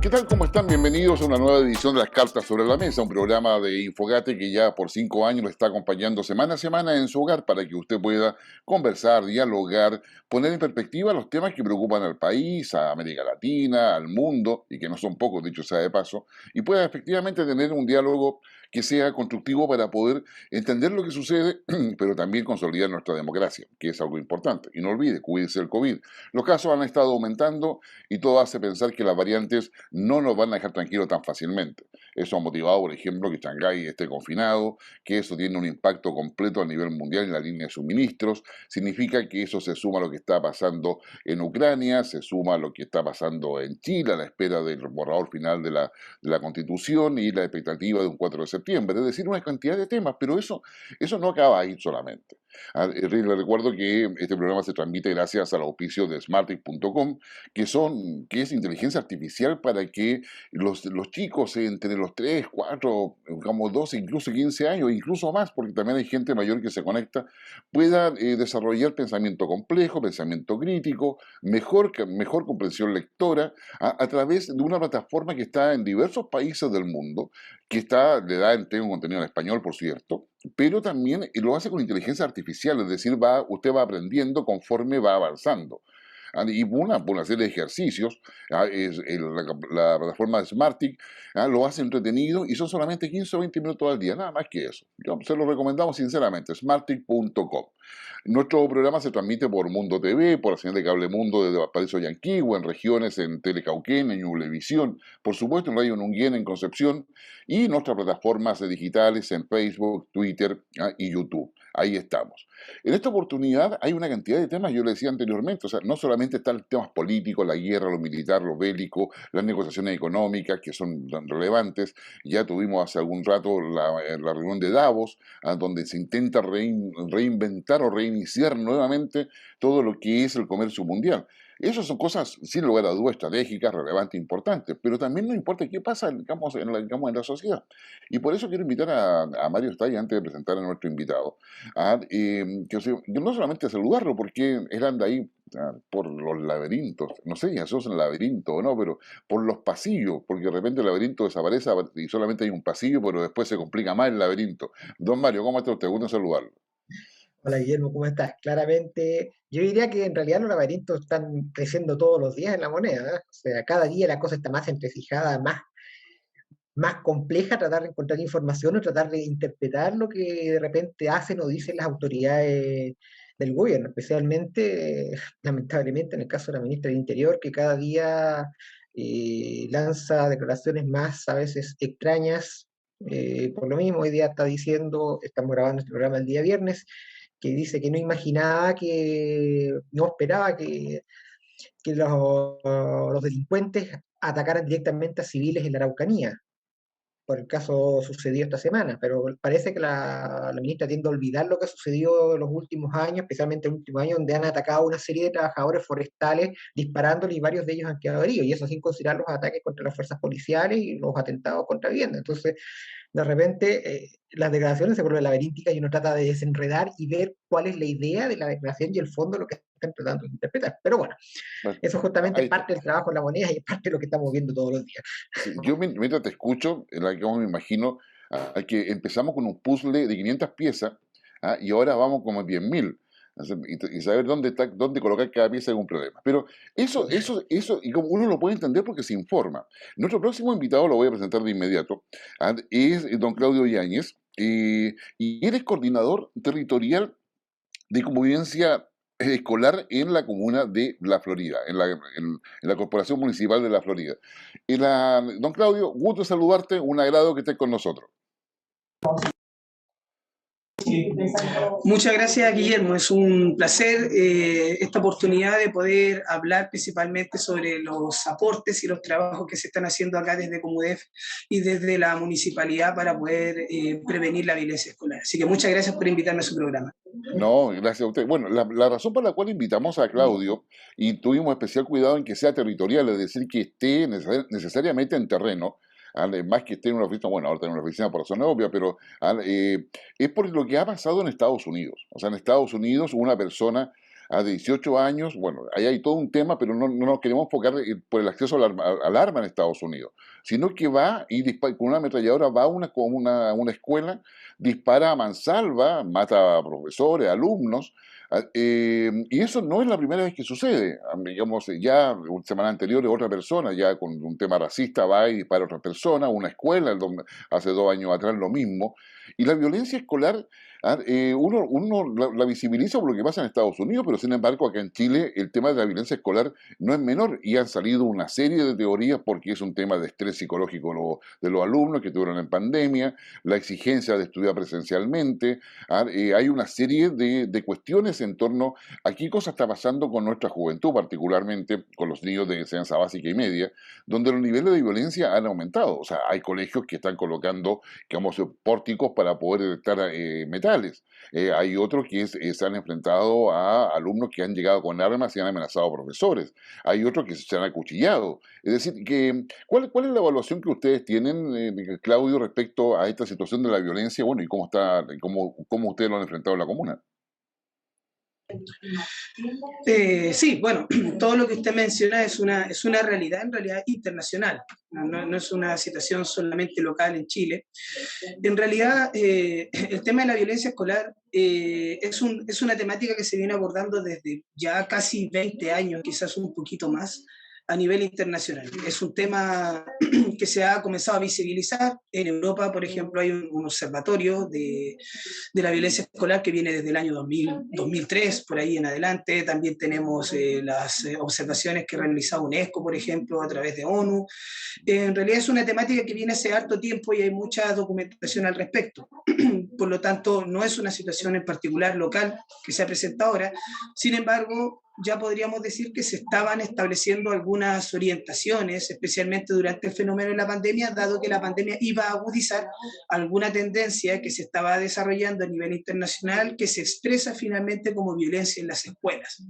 ¿Qué tal? ¿Cómo están? Bienvenidos a una nueva edición de Las Cartas sobre la Mesa, un programa de Infogate que ya por 5 años lo está acompañando semana a semana en su hogar para que usted pueda conversar, dialogar, poner en perspectiva los temas que preocupan al país, a América Latina, al mundo, y que no son pocos, dicho sea de paso, y pueda efectivamente tener un diálogo que sea constructivo para poder entender lo que sucede, pero también consolidar nuestra democracia, que es algo importante. Y no olvide, cuídese del COVID. Los casos han estado aumentando y todo hace pensar que las variantes no nos van a dejar tranquilos tan fácilmente. Eso ha motivado, por ejemplo, que Shanghái esté confinado, que eso tiene un impacto completo a nivel mundial en la línea de suministros. Significa que eso se suma a lo que está pasando en Ucrania, se suma a lo que está pasando en Chile, a la espera del borrador final de la Constitución y la expectativa de un 4 de septiembre. Es decir, una cantidad de temas, pero eso no acaba ahí solamente. Les recuerdo que este programa se transmite gracias al auspicio de smartix.com, que es inteligencia artificial para que los chicos entre los 3 4 digamos 12, incluso 15 años, incluso más, porque también hay gente mayor que se conecta, puedan desarrollar pensamiento complejo, pensamiento crítico, mejor comprensión lectora, a través de una plataforma que está en diversos países del mundo, le da un contenido en español, por cierto, pero también lo hace con inteligencia artificial, es decir, usted va aprendiendo conforme va avanzando. Y por una serie de ejercicios, la plataforma de Smartick lo hace entretenido y son solamente 15 o 20 minutos al día, nada más que eso. Yo se lo recomendamos sinceramente, smartick.com. Nuestro programa se transmite por Mundo TV, por la señal de Cable Mundo desde Valparaíso y Yanquihue, en regiones en Telecauquén, en Ñublevisión, por supuesto en Radio Nunguén en Concepción y nuestras plataformas digitales en Facebook, Twitter y YouTube. Ahí estamos. En esta oportunidad hay una cantidad de temas, yo le decía anteriormente, o sea, no solamente están los temas políticos, la guerra, lo militar, lo bélico, las negociaciones económicas que son tan relevantes. Ya tuvimos hace algún rato la reunión de Davos, donde se intenta reinventar o reiniciar nuevamente todo lo que es el comercio mundial. Esas son cosas, sin lugar a dudas, estratégicas, relevantes, importantes, pero también nos importa qué pasa, digamos, en la sociedad. Y por eso quiero invitar a Mario Stay, antes de presentar a nuestro invitado, que no solamente a saludarlo, porque él anda ahí por los laberintos, no sé si eso es un laberinto o no, pero por los pasillos, porque de repente el laberinto desaparece y solamente hay un pasillo, pero después se complica más el laberinto. Don Mario, ¿cómo está usted? Gusto en saludarlo. Hola Guillermo, ¿cómo estás? Claramente, yo diría que en realidad los laberintos están creciendo todos los días en la moneda, ¿eh? O sea, cada día la cosa está más entrefijada, más compleja, tratar de encontrar información o tratar de interpretar lo que de repente hacen o dicen las autoridades del gobierno, especialmente, lamentablemente, en el caso de la ministra del Interior, que cada día lanza declaraciones más a veces extrañas. Por lo mismo, hoy día está diciendo, estamos grabando este programa el día viernes, que dice que no imaginaba, no esperaba que los delincuentes atacaran directamente a civiles en la Araucanía, por el caso sucedido esta semana, pero parece que la ministra tiende a olvidar lo que ha sucedido en los últimos años, especialmente en el último año, donde han atacado a una serie de trabajadores forestales disparándole y varios de ellos han quedado heridos, y eso sin considerar los ataques contra las fuerzas policiales y los atentados contra viviendas. Entonces, de repente, las declaraciones se vuelven laberínticas y uno trata de desenredar y ver cuál es la idea de la declaración y el fondo de lo que están tratando de interpretar. Pero bueno, Bueno, eso justamente ahí es está. parte del trabajo en la moneda y es parte de lo que estamos viendo todos los días. Sí, yo mientras te escucho, me imagino que empezamos con un puzzle de 500 piezas y ahora vamos como en 10.000. Y saber dónde colocar cada pieza es un problema. Pero eso, y como uno lo puede entender porque se informa. Nuestro próximo invitado lo voy a presentar de inmediato, es don Claudio Yáñez, y él es coordinador territorial de convivencia escolar en la comuna de La Florida, en la Corporación Municipal de La Florida. Don Claudio, gusto saludarte, un agrado que estés con nosotros. Muchas gracias, Guillermo. Es un placer esta oportunidad de poder hablar principalmente sobre los aportes y los trabajos que se están haciendo acá desde Comudef y desde la municipalidad para poder prevenir la violencia escolar. Así que muchas gracias por invitarme a su programa. No, gracias a usted. Bueno, la razón por la cual invitamos a Claudio y tuvimos especial cuidado en que sea territorial, es decir, que esté necesariamente en terreno, más que esté en una oficina, bueno, ahora está en una oficina por razón obvia, pero es por lo que ha pasado en Estados Unidos. O sea, en Estados Unidos una persona a 18 años, bueno, ahí hay todo un tema, pero no nos queremos enfocar por el acceso al arma en Estados Unidos, sino que va y con una ametralladora va a una escuela, dispara a mansalva, mata a profesores, alumnos, y eso no es la primera vez que sucede. Digamos, ya una semana anterior otra persona, ya con un tema racista, va y dispara a otra persona, una escuela, hace 2 años atrás lo mismo. Y la violencia escolar, uno la visibiliza por lo que pasa en Estados Unidos, pero sin embargo acá en Chile el tema de la violencia escolar no es menor y han salido una serie de teorías porque es un tema de estrés psicológico de los alumnos que estuvieron en pandemia, la exigencia de estudiar presencialmente, hay una serie de cuestiones en torno a qué cosa está pasando con nuestra juventud, particularmente con los niños de enseñanza básica y media, donde los niveles de violencia han aumentado. O sea, hay colegios que están colocando, digamos, pórticos para poder detectar metales. Hay otros que se han enfrentado a alumnos que han llegado con armas y han amenazado a profesores. Hay otros que se han acuchillado. Es decir, ¿cuál es la evaluación que ustedes tienen, Claudio, respecto a esta situación de la violencia? Bueno, y cómo ustedes lo han enfrentado en la comuna. Sí, bueno, todo lo que usted menciona es una realidad, en realidad internacional, no es una situación solamente local en Chile. En realidad, el tema de la violencia escolar es una temática que se viene abordando desde ya casi 20 años, quizás un poquito más, a nivel internacional. Es un tema que se ha comenzado a visibilizar. En Europa, por ejemplo, hay un observatorio de la violencia escolar que viene desde el año 2003, por ahí en adelante. También tenemos las observaciones que realiza UNESCO, por ejemplo, a través de ONU. En realidad es una temática que viene hace harto tiempo y hay mucha documentación al respecto. Por lo tanto, no es una situación en particular local que se ha presentado ahora. Sin embargo, ya podríamos decir que se estaban estableciendo algunas orientaciones, especialmente durante el fenómeno de la pandemia, dado que la pandemia iba a agudizar alguna tendencia que se estaba desarrollando a nivel internacional que se expresa finalmente como violencia en las escuelas.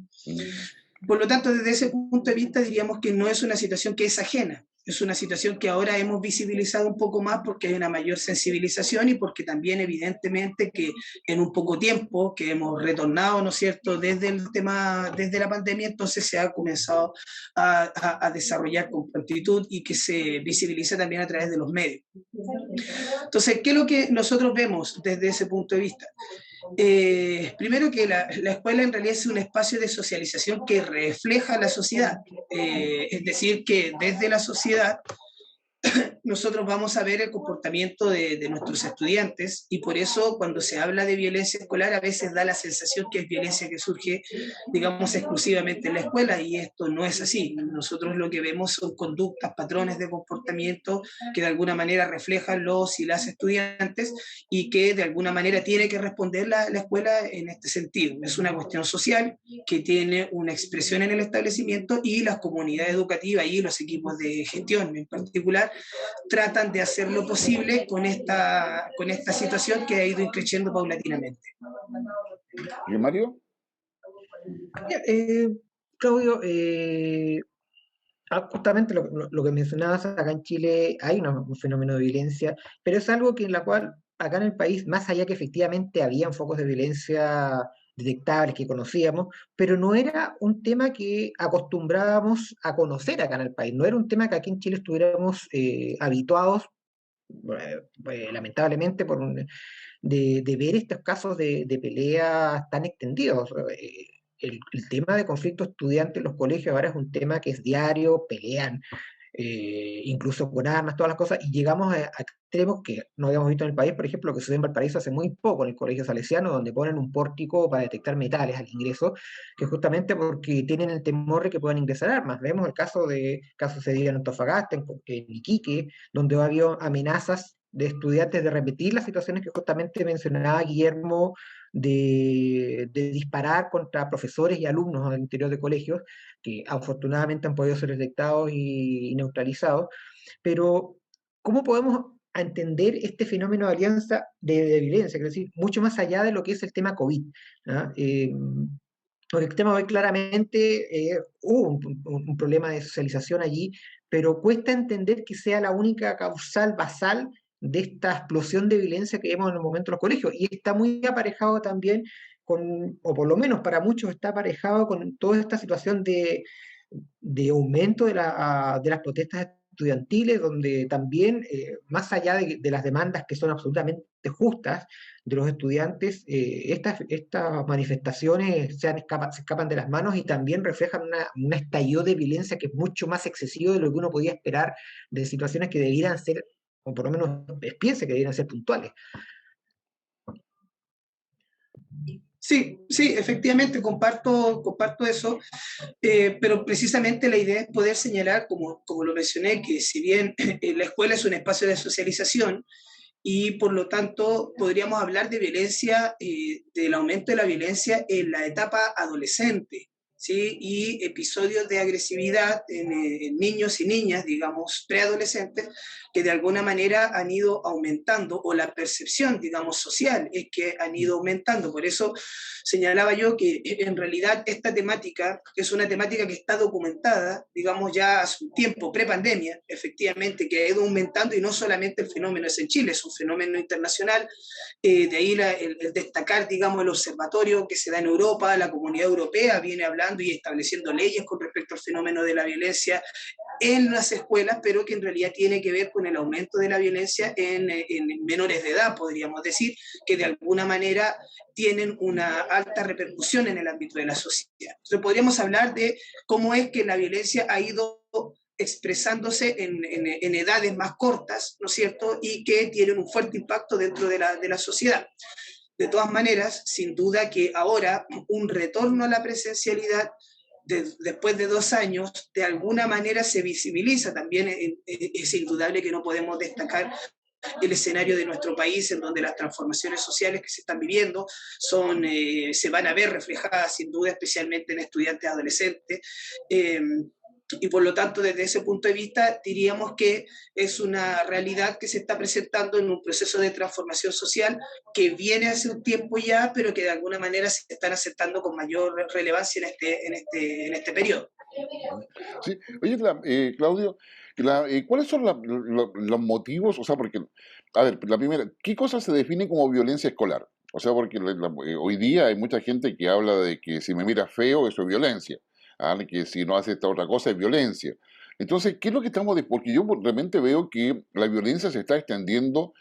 Por lo tanto, desde ese punto de vista diríamos que no es una situación que es ajena, es una situación que ahora hemos visibilizado un poco más porque hay una mayor sensibilización y porque también evidentemente que en un poco tiempo que hemos retornado, ¿no es cierto?, desde el tema, desde la pandemia, entonces se ha comenzado a desarrollar con prontitud y que se visibiliza también a través de los medios. Entonces, ¿qué es lo que nosotros vemos desde ese punto de vista? Primero que la escuela en realidad es un espacio de socialización que refleja la sociedad, es decir, que desde la sociedad nosotros vamos a ver el comportamiento de nuestros estudiantes y por eso cuando se habla de violencia escolar a veces da la sensación que es violencia que surge, digamos, exclusivamente en la escuela y esto no es así. Nosotros lo que vemos son conductas, patrones de comportamiento que de alguna manera reflejan los y las estudiantes y que de alguna manera tiene que responder la escuela en este sentido. Es una cuestión social que tiene una expresión en el establecimiento y las comunidades educativas y los equipos de gestión en particular tratan de hacer lo posible con esta situación que ha ido creciendo paulatinamente. ¿Y Mario? Claudio, justamente lo que mencionabas, acá en Chile hay un fenómeno de violencia, pero es algo que en la cual acá en el país, más allá que efectivamente habían focos de violencia detectables que conocíamos, pero no era un tema que acostumbrábamos a conocer acá en el país, no era un tema que aquí en Chile estuviéramos habituados, lamentablemente, de ver estos casos de peleas tan extendidos. El tema de conflicto estudiante en los colegios ahora es un tema que es diario, pelean, incluso con armas, todas las cosas, y llegamos a extremos que no habíamos visto en el país, por ejemplo, lo que sucede en Valparaíso hace muy poco en el Colegio Salesiano, donde ponen un pórtico para detectar metales al ingreso, que justamente porque tienen el temor de que puedan ingresar armas. Vemos el caso sucedido en Antofagasta, en Iquique, donde ha habido amenazas de estudiantes de repetir las situaciones que justamente mencionaba Guillermo, de disparar contra profesores y alumnos al interior de colegios, que afortunadamente han podido ser detectados y neutralizados. Pero, ¿cómo podemos entender este fenómeno de alianza de violencia? Es decir, mucho más allá de lo que es el tema COVID. ¿Ah? Porque el tema hoy claramente hubo un problema de socialización allí, pero cuesta entender que sea la única causal basal de esta explosión de violencia que vemos en el momento en los colegios. Y está muy aparejado también o por lo menos para muchos está aparejado con toda esta situación de aumento de las protestas estudiantiles, donde también, más allá de las demandas que son absolutamente justas de los estudiantes, estas manifestaciones se escapan de las manos y también reflejan un estallido de violencia que es mucho más excesivo de lo que uno podía esperar de situaciones que debieran ser, o por lo menos piense que debieran ser puntuales. Sí, sí, efectivamente, comparto eso, pero precisamente la idea es poder señalar, como lo mencioné, que si bien la escuela es un espacio de socialización y por lo tanto podríamos hablar de violencia, del aumento de la violencia en la etapa adolescente, ¿sí? Y episodios de agresividad en niños y niñas, digamos, preadolescentes, que de alguna manera han ido aumentando, o la percepción, digamos, social es que han ido aumentando. Por eso señalaba yo que en realidad esta temática es una temática que está documentada, digamos, ya hace un tiempo, prepandemia, efectivamente, que ha ido aumentando, y no solamente el fenómeno es en Chile, es un fenómeno internacional. De ahí el destacar, digamos, el observatorio que se da en Europa. La Comunidad Europea viene hablando y estableciendo leyes con respecto al fenómeno de la violencia en las escuelas, pero que en realidad tiene que ver con el aumento de la violencia en menores de edad, podríamos decir, que de alguna manera tienen una alta repercusión en el ámbito de la sociedad. Entonces podríamos hablar de cómo es que la violencia ha ido expresándose en edades más cortas, ¿no es cierto?, y que tienen un fuerte impacto dentro de la sociedad. De todas maneras, sin duda que ahora un retorno a la presencialidad después de 2 años, de alguna manera se visibiliza. También es indudable que no podemos destacar el escenario de nuestro país, en donde las transformaciones sociales que se están viviendo se van a ver reflejadas sin duda, especialmente en estudiantes adolescentes. Y por lo tanto, desde ese punto de vista, diríamos que es una realidad que se está presentando en un proceso de transformación social que viene hace un tiempo ya, pero que de alguna manera se están aceptando con mayor relevancia en este periodo. Sí, oye, Claudio, ¿cuáles son los motivos? O sea, porque, a ver, la primera, ¿qué cosa se define como violencia escolar? O sea, porque hoy día hay mucha gente que habla de que si me miras feo, eso es violencia. Que si no hace esta otra cosa es violencia. Entonces, ¿qué es lo que porque yo realmente veo que la violencia se está extendiendo,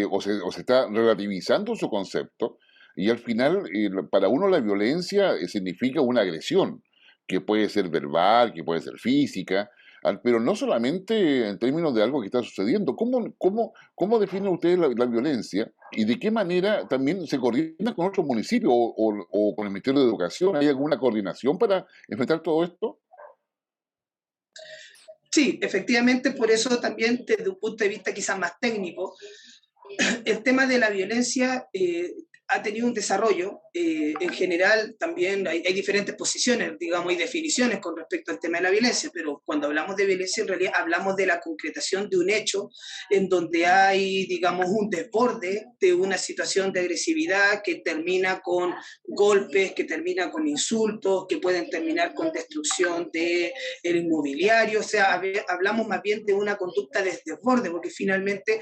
o se está relativizando su concepto, y al final, para uno la violencia significa una agresión que puede ser verbal, que puede ser física, pero no solamente en términos de algo que está sucediendo. ¿Cómo definen ustedes la violencia y de qué manera también se coordina con otros municipios o con el Ministerio de Educación? ¿Hay alguna coordinación para enfrentar todo esto? Sí, efectivamente, por eso también desde un punto de vista quizás más técnico, el tema de la violencia ha tenido un desarrollo. En general también hay diferentes posiciones, digamos, y definiciones con respecto al tema de la violencia, pero cuando hablamos de violencia en realidad hablamos de la concretación de un hecho en donde hay, digamos, un desborde de una situación de agresividad que termina con golpes, que termina con insultos, que pueden terminar con destrucción del inmobiliario. O sea, hablamos más bien de una conducta de desborde, porque finalmente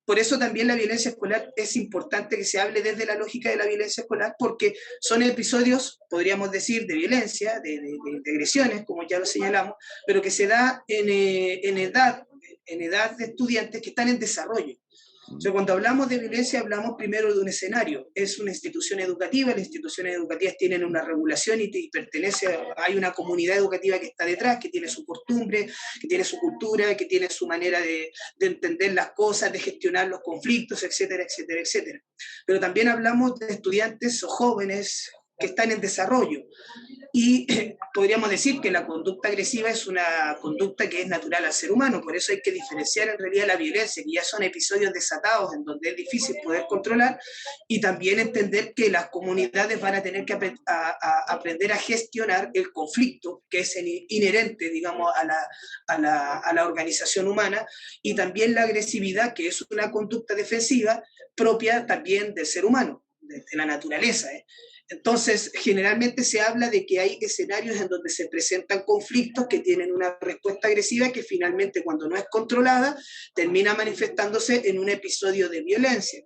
por eso también la violencia escolar es importante que se hable desde la lógica de la violencia escolar, porque son episodios, podríamos decir, de violencia, de agresiones, como ya lo señalamos, pero que se da en edad de estudiantes que están en desarrollo. O sea, cuando hablamos de violencia hablamos primero de un escenario. Es una institución educativa, las instituciones educativas tienen una regulación y hay una comunidad educativa que está detrás, que tiene su costumbre, que tiene su cultura, que tiene su manera de entender las cosas, de gestionar los conflictos, etcétera, etcétera, etcétera. Pero también hablamos de estudiantes o jóvenes que están en desarrollo. Y podríamos decir que la conducta agresiva es una conducta que es natural al ser humano, por eso hay que diferenciar en realidad la violencia, que ya son episodios desatados en donde es difícil poder controlar, y también entender que las comunidades van a tener que aprender a gestionar el conflicto, que es inherente, digamos, a la organización humana, y también la agresividad, que es una conducta defensiva propia también del ser humano, de la naturaleza. Entonces, generalmente se habla de que hay escenarios en donde se presentan conflictos que tienen una respuesta agresiva que finalmente, cuando no es controlada, termina manifestándose en un episodio de violencia.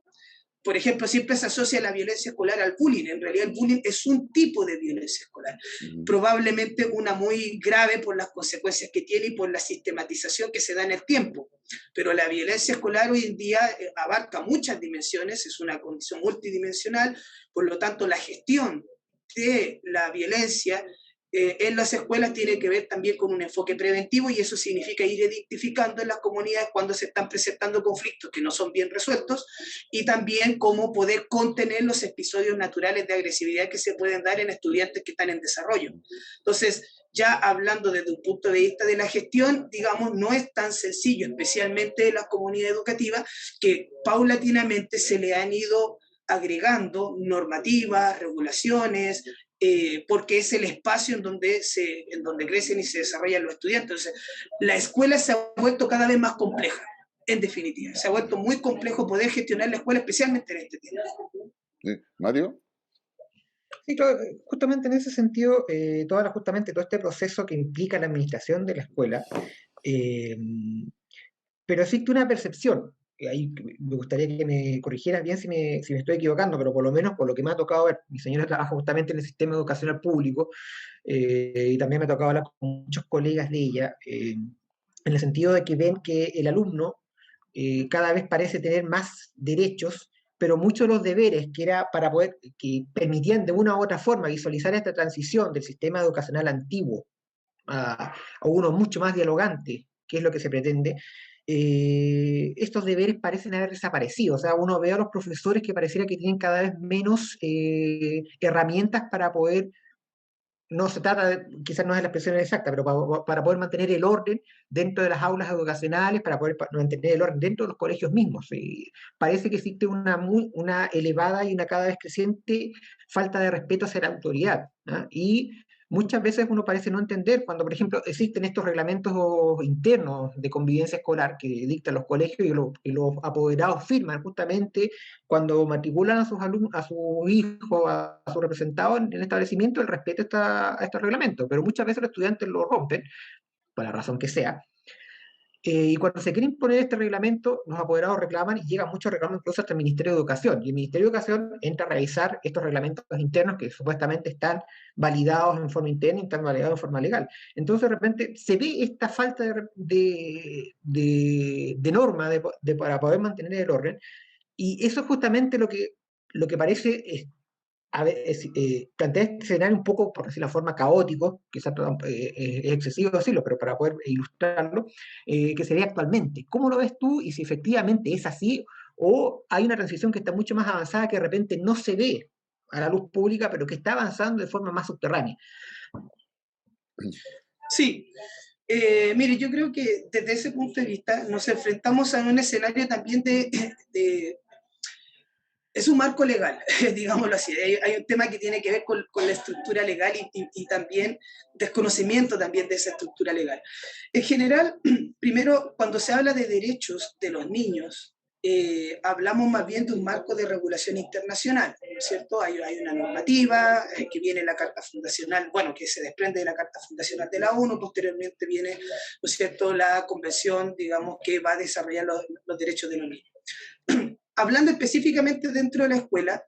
Por ejemplo, siempre se asocia la violencia escolar al bullying. En realidad el bullying es un tipo de violencia escolar, probablemente una muy grave por las consecuencias que tiene y por la sistematización que se da en el tiempo. Pero la violencia escolar hoy en día abarca muchas dimensiones, es una condición multidimensional, por lo tanto la gestión de la violencia en las escuelas tiene que ver también con un enfoque preventivo, y eso significa ir identificando en las comunidades cuando se están presentando conflictos que no son bien resueltos, y también cómo poder contener los episodios naturales de agresividad que se pueden dar en estudiantes que están en desarrollo. Entonces, ya hablando desde un punto de vista de la gestión, digamos, no es tan sencillo, especialmente en las comunidades educativas, que paulatinamente se le han ido agregando normativas, regulaciones, porque es el espacio en donde crecen y se desarrollan los estudiantes. Entonces, la escuela se ha vuelto cada vez más compleja, en definitiva. Se ha vuelto muy complejo poder gestionar la escuela, especialmente en este tiempo. ¿Sí? ¿Mario? Sí, justamente en ese sentido, justamente todo este proceso que implica la administración de la escuela, eh, pero existe una percepción. Ahí me gustaría que me corrigieras bien si me estoy equivocando, pero por lo menos por lo que me ha tocado ver. Mi señora trabaja justamente en el sistema educacional público, y también me ha tocado hablar con muchos colegas de ella, en el sentido de que ven que el alumno cada vez parece tener más derechos, pero muchos de los deberes que era para poder, que permitían de una u otra forma visualizar esta transición del sistema educacional antiguo a uno mucho más dialogante, que es lo que se pretende, estos deberes parecen haber desaparecido. O sea, uno ve a los profesores que pareciera que tienen cada vez menos herramientas para poder, no se trata de, quizás no es la expresión exacta, pero para poder mantener el orden dentro de las aulas educacionales, para poder mantener el orden dentro de los colegios mismos. Parece que existe una elevada y una cada vez creciente falta de respeto hacia la autoridad, ¿ah? Y muchas veces uno parece no entender cuando, por ejemplo, existen estos reglamentos internos de convivencia escolar que dictan los colegios, y los apoderados firman justamente cuando matriculan a sus alumnos, a su hijo, a su representado en el establecimiento, el respeto a estos reglamentos. Pero muchas veces los estudiantes lo rompen, por la razón que sea. Y cuando se quiere imponer este reglamento, los apoderados reclaman, y llegan muchos reclamos incluso hasta el Ministerio de Educación. Y el Ministerio de Educación entra a revisar estos reglamentos internos que supuestamente están validados en forma interna y están validados en forma legal. Entonces, de repente, se ve esta falta de norma para poder mantener el orden. Y eso es justamente lo que parece plantea este escenario un poco, por decir la forma, caótico, quizás es excesivo decirlo, pero para poder ilustrarlo, que se ve actualmente. ¿Cómo lo ves tú, y si efectivamente es así, o hay una transición que está mucho más avanzada que de repente no se ve a la luz pública, pero que está avanzando de forma más subterránea? Sí, mire, yo creo que desde ese punto de vista nos enfrentamos a un escenario también es un marco legal, digámoslo así. Hay un tema que tiene que ver con la estructura legal y también desconocimiento también de esa estructura legal. En general, primero, cuando se habla de derechos de los niños, hablamos más bien de un marco de regulación internacional, ¿no es cierto? Hay una normativa que viene en la Carta Fundacional, bueno, que se desprende de la Carta Fundacional de la ONU, posteriormente viene, ¿no es cierto?, la convención, digamos, que va a desarrollar los derechos de los niños. Hablando específicamente dentro de la escuela,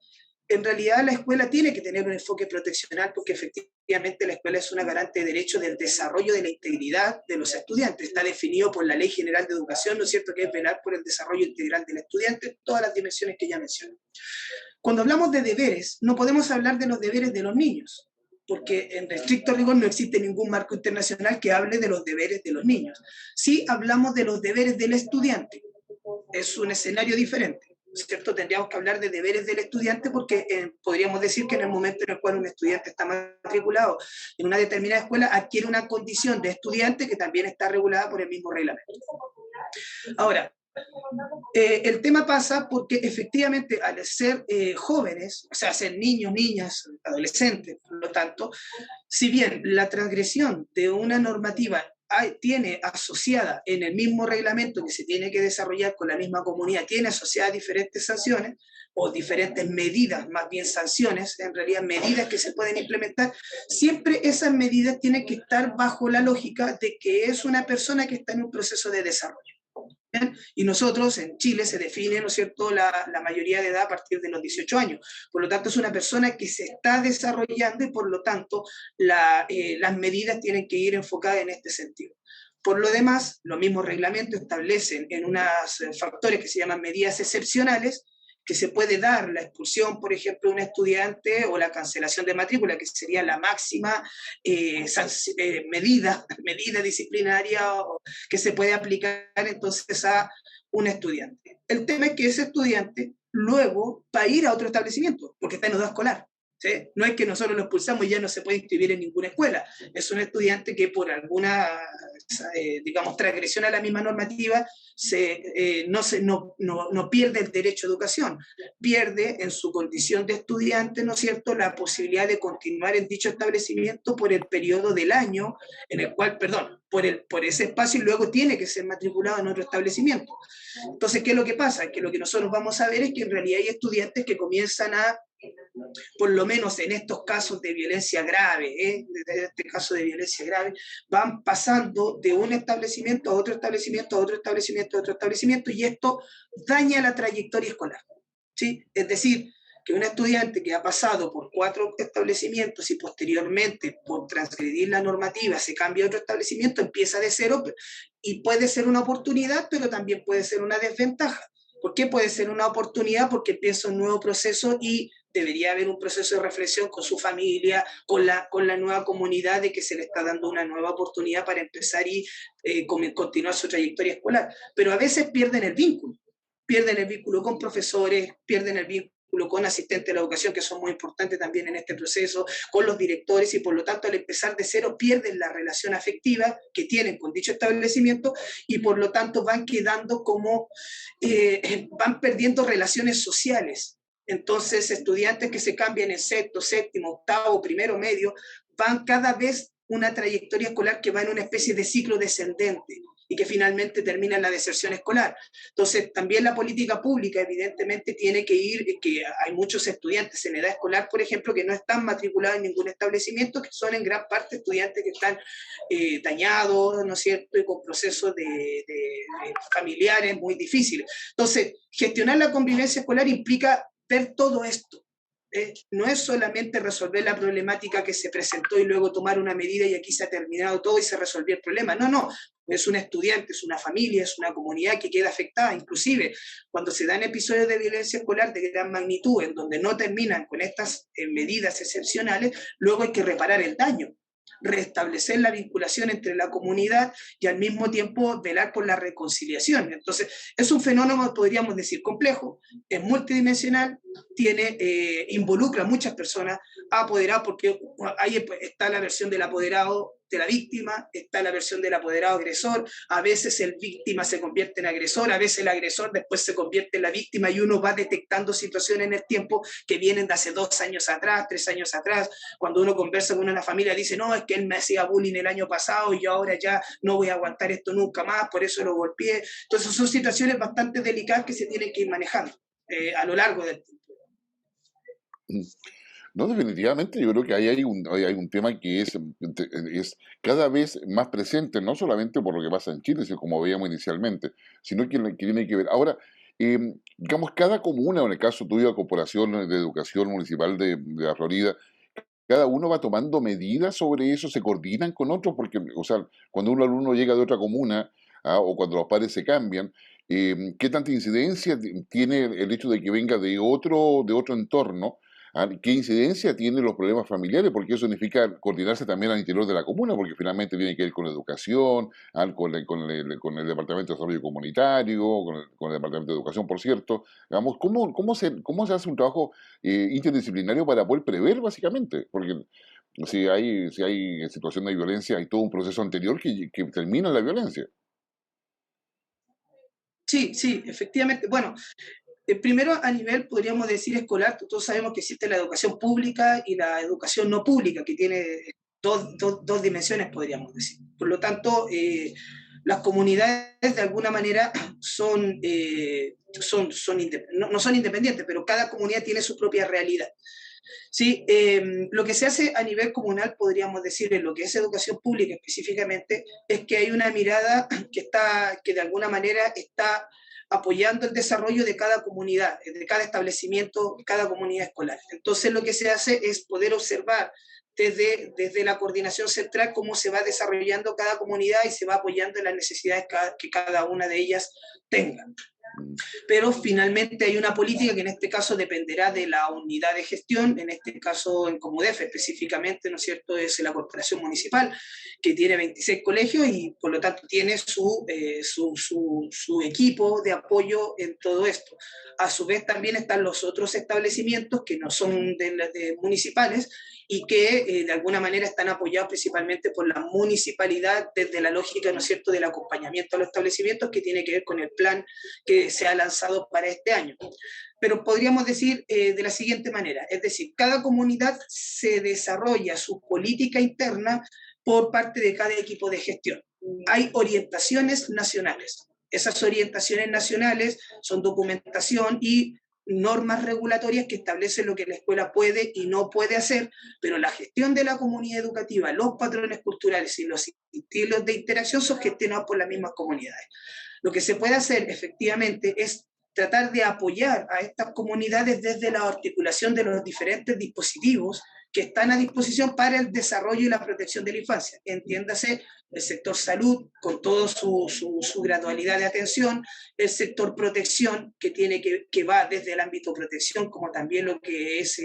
en realidad la escuela tiene que tener un enfoque proteccional, porque efectivamente la escuela es una garante de derechos del desarrollo de la integridad de los estudiantes. Está definido por la Ley General de Educación, ¿no es cierto?, que es velar por el desarrollo integral del estudiante en todas las dimensiones que ya mencioné. Cuando hablamos de deberes, no podemos hablar de los deberes de los niños, porque en estricto rigor no existe ningún marco internacional que hable de los deberes de los niños. Sí hablamos de los deberes del estudiante. Es un escenario diferente, ¿cierto? Tendríamos que hablar de deberes del estudiante, porque podríamos decir que en el momento en el cual un estudiante está matriculado en una determinada escuela, adquiere una condición de estudiante que también está regulada por el mismo reglamento. Ahora, el tema pasa porque efectivamente al ser jóvenes, o sea, ser niños, niñas, adolescentes, por lo tanto, si bien la transgresión de una normativa tiene asociada en el mismo reglamento que se tiene que desarrollar con la misma comunidad, tiene asociadas diferentes sanciones o diferentes medidas, más bien sanciones, en realidad medidas que se pueden implementar, siempre esas medidas tienen que estar bajo la lógica de que es una persona que está en un proceso de desarrollo. y nosotros en Chile se define, ¿no es cierto?, la mayoría de edad a partir de los 18 años. Por lo tanto, es una persona que se está desarrollando y por lo tanto las medidas tienen que ir enfocadas en este sentido. Por lo demás, los mismos reglamentos establecen en unos factores que se llaman medidas excepcionales, que se puede dar la expulsión, por ejemplo, de un estudiante o la cancelación de matrícula, que sería la máxima medida disciplinaria que se puede aplicar entonces a un estudiante. El tema es que ese estudiante luego va a ir a otro establecimiento, porque está en edad escolar. ¿Sí? No es que nosotros lo expulsamos y ya no se puede inscribir en ninguna escuela. Es un estudiante que por alguna, digamos, transgresión a la misma normativa no pierde el derecho a educación, pierde en su condición de estudiante, ¿no es cierto?, la posibilidad de continuar en dicho establecimiento por el periodo del año en el cual, perdón, por ese espacio y luego tiene que ser matriculado en otro establecimiento. Entonces, ¿qué es lo que pasa? Que lo que nosotros vamos a ver es que en realidad hay estudiantes que comienzan a, por lo menos en estos casos de violencia grave, desde este caso de violencia grave, van pasando de un establecimiento a otro establecimiento, a otro establecimiento, a otro establecimiento, y esto daña la trayectoria escolar, ¿sí? Es decir, que un estudiante que ha pasado por 4 establecimientos y posteriormente por transgredir la normativa se cambia a otro establecimiento, empieza de cero y puede ser una oportunidad, pero también puede ser una desventaja. ¿Por qué puede ser una oportunidad? Porque empieza un nuevo proceso y debería haber un proceso de reflexión con su familia, con la nueva comunidad, de que se le está dando una nueva oportunidad para empezar y continuar su trayectoria escolar. Pero a veces pierden el vínculo con profesores, pierden el vínculo con asistentes de la educación, que son muy importantes también en este proceso, con los directores, y por lo tanto al empezar de cero pierden la relación afectiva que tienen con dicho establecimiento y por lo tanto van quedando como, van perdiendo relaciones sociales. Entonces, estudiantes que se cambian en sexto, séptimo, octavo, primero, medio, van cada vez una trayectoria escolar que va en una especie de ciclo descendente y que finalmente termina en la deserción escolar. Entonces, también la política pública evidentemente tiene que ir, que hay muchos estudiantes en edad escolar, por ejemplo, que no están matriculados en ningún establecimiento, que son en gran parte estudiantes que están dañados, ¿no es cierto?, y con procesos de familiares muy difíciles. Entonces, gestionar la convivencia escolar implica ver todo esto. No es solamente resolver la problemática que se presentó y luego tomar una medida y aquí se ha terminado todo y se resolvió el problema. No, no, es un estudiante, es una familia, es una comunidad que queda afectada. Inclusive, cuando se dan episodios de violencia escolar de gran magnitud, en donde no terminan con estas medidas excepcionales, luego hay que reparar el daño, restablecer la vinculación entre la comunidad y al mismo tiempo velar por la reconciliación. Entonces, es un fenómeno, podríamos decir, complejo, es multidimensional, involucra a muchas personas, apoderado, porque ahí está la versión del apoderado de la víctima, está la versión del apoderado agresor, a veces el víctima se convierte en agresor, a veces el agresor después se convierte en la víctima y uno va detectando situaciones en el tiempo que vienen de hace 2 años atrás, 3 años atrás. Cuando uno conversa con una familia dice, no, es que él me hacía bullying el año pasado y yo ahora ya no voy a aguantar esto nunca más, por eso lo golpeé. Entonces son situaciones bastante delicadas que se tienen que ir manejando a lo largo del tiempo. No, definitivamente, yo creo que ahí hay un tema que es cada vez más presente, no solamente por lo que pasa en Chile, sino como veíamos inicialmente, sino que tiene que ver. Ahora, digamos, cada comuna, o en el caso tuyo, la Corporación de Educación Municipal de la Florida, cada uno va tomando medidas sobre eso, se coordinan con otros, porque, o sea, cuando un alumno llega de otra comuna, o cuando los padres se cambian, ¿qué tanta incidencia tiene el hecho de que venga de otro entorno? ¿Qué incidencia tienen los problemas familiares? Porque eso significa coordinarse también al interior de la comuna, porque finalmente tiene que ver con educación, con el Departamento de Desarrollo Comunitario, con el Departamento de Educación, por cierto. Digamos, ¿cómo se hace un trabajo interdisciplinario para poder prever, básicamente? Porque si hay situación de violencia, hay todo un proceso anterior que termina en la violencia. Sí, sí, efectivamente. Bueno, primero a nivel, podríamos decir, escolar, todos sabemos que existe la educación pública y la educación no pública, que tiene dos dimensiones, podríamos decir. Por lo tanto, las comunidades de alguna manera no son independientes, pero cada comunidad tiene su propia realidad. Sí, lo que se hace a nivel comunal, podríamos decir, en lo que es educación pública específicamente, es que hay una mirada que de alguna manera está apoyando el desarrollo de cada comunidad, de cada establecimiento, cada comunidad escolar. Entonces lo que se hace es poder observar desde la coordinación central cómo se va desarrollando cada comunidad y se va apoyando en las necesidades que cada una de ellas tenga. Mm. Pero finalmente hay una política que en este caso dependerá de la unidad de gestión, en este caso en Comudef específicamente, ¿no es cierto?, es la corporación municipal, que tiene 26 colegios y por lo tanto tiene su equipo de apoyo en todo esto. A su vez también están los otros establecimientos que no son de municipales y que de alguna manera están apoyados principalmente por la municipalidad desde la lógica, ¿no es cierto?, del acompañamiento a los establecimientos que tiene que ver con el plan que se ha lanzado para este año. Pero podríamos decir de la siguiente manera, es decir, cada comunidad se desarrolla su política interna por parte de cada equipo de gestión. Hay orientaciones nacionales. Esas orientaciones nacionales son documentación y normas regulatorias que establecen lo que la escuela puede y no puede hacer, pero la gestión de la comunidad educativa, los patrones culturales y los estilos de interacción son gestionados por las mismas comunidades. Lo que se puede hacer efectivamente es tratar de apoyar a estas comunidades desde la articulación de los diferentes dispositivos que están a disposición para el desarrollo y la protección de la infancia. Entiéndase el sector salud con toda su gradualidad de atención, el sector protección que va desde el ámbito protección como también lo que es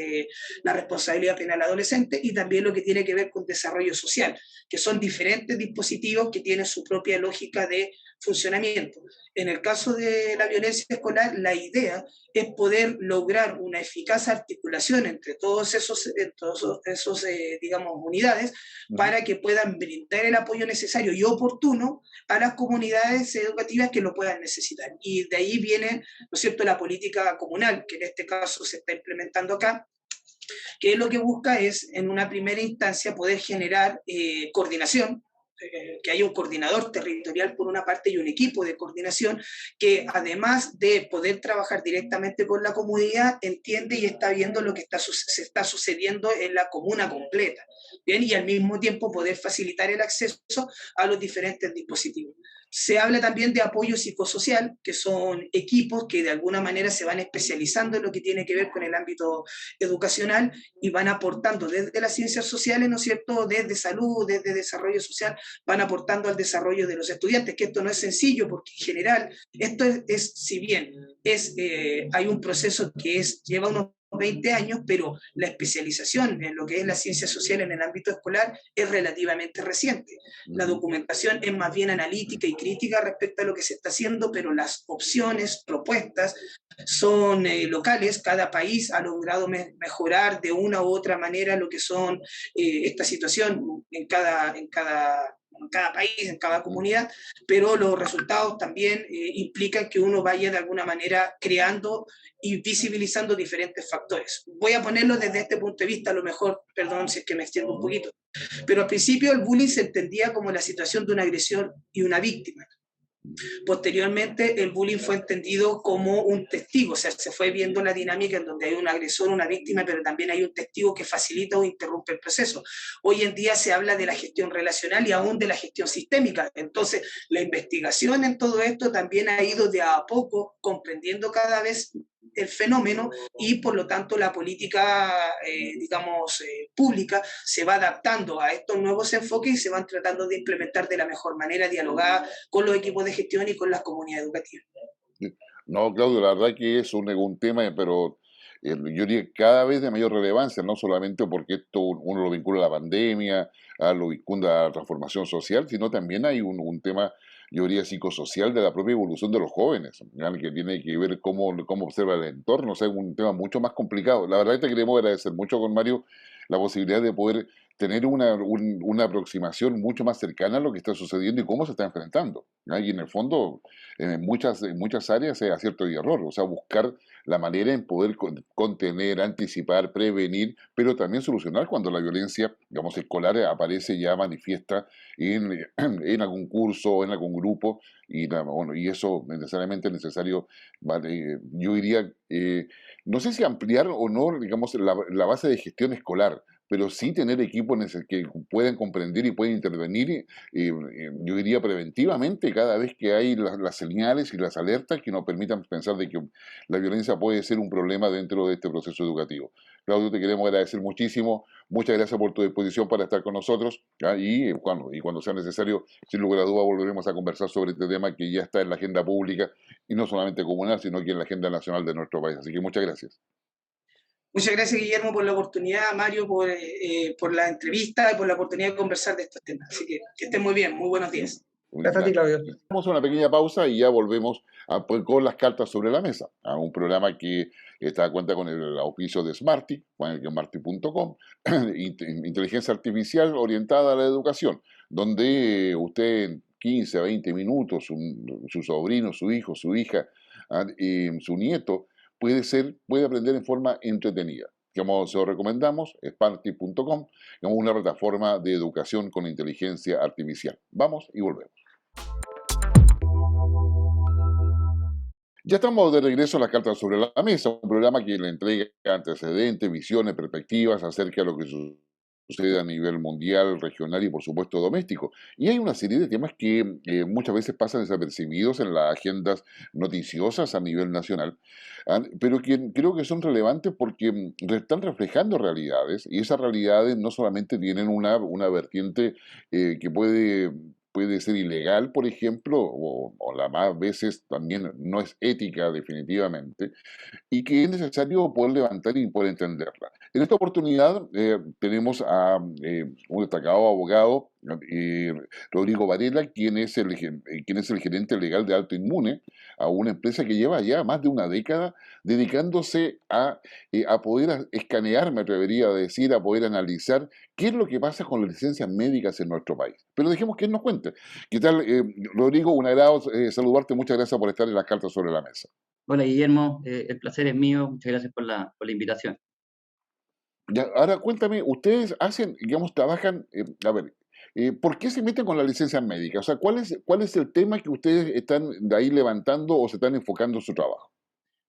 la responsabilidad penal adolescente y también lo que tiene que ver con desarrollo social, que son diferentes dispositivos que tienen su propia lógica de funcionamiento. En el caso de la violencia escolar, la idea es poder lograr una eficaz articulación entre todos esos digamos, unidades para que puedan brindar el apoyo necesario y oportuno a las comunidades educativas que lo puedan necesitar. Y de ahí viene, ¿no es cierto?, la política comunal, que en este caso se está implementando acá, que lo que busca es, en una primera instancia, poder generar coordinación, que haya un coordinador territorial por una parte y un equipo de coordinación que además de poder trabajar directamente con la comunidad, entiende y está viendo lo que se está sucediendo en la comuna completa, ¿bien? Y al mismo tiempo poder facilitar el acceso a los diferentes dispositivos. Se habla también de apoyo psicosocial, que son equipos que de alguna manera se van especializando en lo que tiene que ver con el ámbito educacional y van aportando desde las ciencias sociales, ¿no es cierto?, desde salud, desde desarrollo social, van aportando al desarrollo de los estudiantes, que esto no es sencillo porque en general esto si bien hay un proceso que lleva unos 20 años, pero la especialización en lo que es la ciencia social en el ámbito escolar es relativamente reciente. La documentación es más bien analítica y crítica respecto a lo que se está haciendo, pero las opciones, propuestas, son locales. Cada país ha logrado mejorar de una u otra manera lo que son esta situación en cada país, en cada comunidad, pero los resultados también implican que uno vaya de alguna manera creando y visibilizando diferentes factores. Voy a ponerlo desde este punto de vista, a lo mejor, perdón si es que me extiendo un poquito, pero al principio el bullying se entendía como la situación de una agresión y una víctima. Posteriormente, el bullying fue entendido como un testigo, o sea, se fue viendo la dinámica en donde hay un agresor, una víctima, pero también hay un testigo que facilita o interrumpe el proceso. Hoy en día se habla de la gestión relacional y aún de la gestión sistémica. Entonces, la investigación en todo esto también ha ido de a poco comprendiendo cada vez el fenómeno y por lo tanto la política, pública se va adaptando a estos nuevos enfoques y se van tratando de implementar de la mejor manera, dialogada con los equipos de gestión y con las comunidades educativas. No, Claudio, la verdad que es un tema, pero yo diría cada vez de mayor relevancia, no solamente porque esto uno lo vincula a la pandemia, lo vincula a la transformación social, sino también hay un tema, yo diría, psicosocial de la propia evolución de los jóvenes, ¿ya? Que tiene que ver cómo observa el entorno, o sea, es un tema mucho más complicado. La verdad es que queremos agradecer mucho con Mario la posibilidad de poder tener una aproximación mucho más cercana a lo que está sucediendo y cómo se está enfrentando, ¿ya? Y en el fondo, en muchas áreas es acierto y error, o sea, buscar la manera en poder contener, anticipar, prevenir, pero también solucionar cuando la violencia, digamos, escolar aparece ya manifiesta en algún curso, en algún grupo, y, bueno, y eso necesariamente es necesario, vale, yo diría, no sé si ampliar o no, digamos, la base de gestión escolar, pero sí tener equipos que puedan comprender y puedan intervenir, yo diría preventivamente, cada vez que hay las señales y las alertas que nos permitan pensar de que la violencia puede ser un problema dentro de este proceso educativo. Claudio, te queremos agradecer muchísimo, muchas gracias por tu disposición para estar con nosotros, ¿ya? Y cuando sea necesario, sin lugar a duda, volveremos a conversar sobre este tema que ya está en la agenda pública, y no solamente comunal, sino que en la agenda nacional de nuestro país. Así que muchas gracias. Muchas gracias, Guillermo, por la oportunidad, Mario, por la entrevista y por la oportunidad de conversar de estos temas. Así que estén muy bien, muy buenos días. Gracias a ti, Claudio. Hacemos una pequeña pausa y ya volvemos con las cartas sobre la mesa, a un programa que cuenta con el auspicio de Smarty, smarty.com, inteligencia artificial orientada a la educación, donde usted en 15 a 20 minutos, su sobrino, su hijo, su hija, su nieto, puede aprender en forma entretenida. Como se lo recomendamos, Smarty.com, una plataforma de educación con inteligencia artificial. Vamos y volvemos. Ya estamos de regreso a las cartas sobre la mesa, un programa que le entrega antecedentes, visiones, perspectivas acerca de lo que sucede a nivel mundial, regional y por supuesto doméstico. Y hay una serie de temas que muchas veces pasan desapercibidos en las agendas noticiosas a nivel nacional, pero que creo que son relevantes porque están reflejando realidades, y esas realidades no solamente tienen una vertiente que puede ser ilegal, por ejemplo, o la más veces también no es ética definitivamente, y que es necesario poder levantar y poder entenderla. En esta oportunidad tenemos a un destacado abogado, eh, Rodrigo Varela, quien es el gerente legal de Alto Inmune, a una empresa que lleva ya más de una década dedicándose a poder escanear, me atrevería a decir, a poder analizar qué es lo que pasa con las licencias médicas en nuestro país. Pero dejemos que él nos cuente. ¿Qué tal, Rodrigo? Un agrado saludarte. Muchas gracias por estar en las cartas sobre la mesa. Hola Guillermo, el placer es mío, muchas gracias por la invitación. Ya, ahora cuéntame, ustedes hacen, digamos, trabajan, a ver, ¿por qué se meten con la licencia médica? O sea, ¿cuál es el tema que ustedes están de ahí levantando o se están enfocando en su trabajo?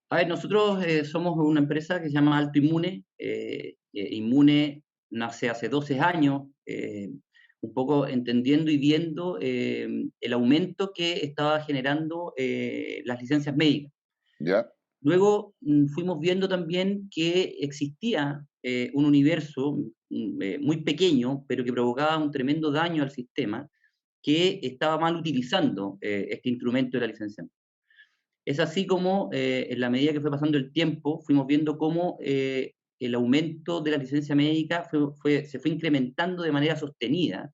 A ver, nosotros somos una empresa que se llama Alto Inmune. Inmune nace hace 12 años, un poco entendiendo y viendo el aumento que estaba generando las licencias médicas. ¿Ya? Luego fuimos viendo también que existía un universo muy pequeño, pero que provocaba un tremendo daño al sistema, que estaba mal utilizando este instrumento de la licencia. Es así como, en la medida que fue pasando el tiempo, fuimos viendo cómo el aumento de la licencia médica se fue incrementando de manera sostenida,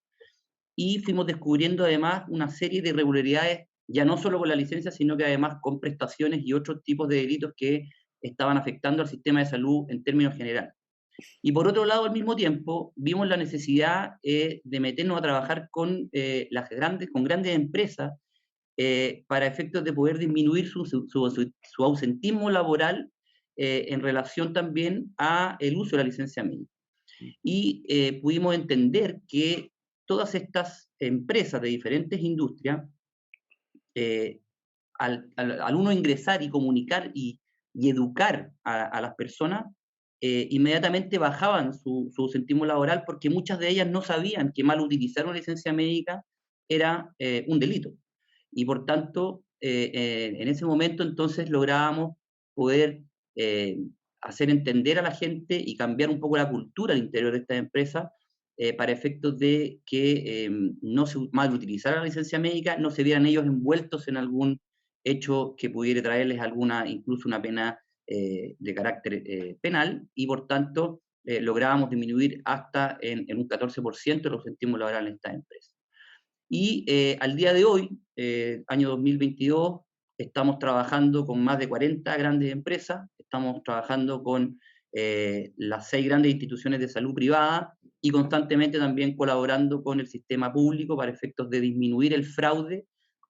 y fuimos descubriendo además una serie de irregularidades, ya no solo con la licencia, sino que además con prestaciones y otros tipos de delitos que estaban afectando al sistema de salud en términos generales. Y por otro lado, al mismo tiempo, vimos la necesidad de meternos a trabajar con grandes empresas para efectos de poder disminuir su ausentismo laboral en relación también a el uso de la licencia médica. Y pudimos entender que todas estas empresas de diferentes industrias, al uno ingresar y comunicar y educar a las personas, inmediatamente bajaban su ausentismo laboral, porque muchas de ellas no sabían que mal utilizar una licencia médica era un delito. Y por tanto, en ese momento entonces lográbamos poder hacer entender a la gente y cambiar un poco la cultura al interior de estas empresas, para efectos de que no se mal utilizara la licencia médica, no se vieran ellos envueltos en algún hecho que pudiera traerles incluso una pena de carácter penal, y por tanto lográbamos disminuir hasta en un 14% los ausentismos laborales en estas empresas. Y al día de hoy, año 2022, estamos trabajando con más de 40 grandes empresas, estamos trabajando con las 6 grandes instituciones de salud privada, y constantemente también colaborando con el sistema público para efectos de disminuir el fraude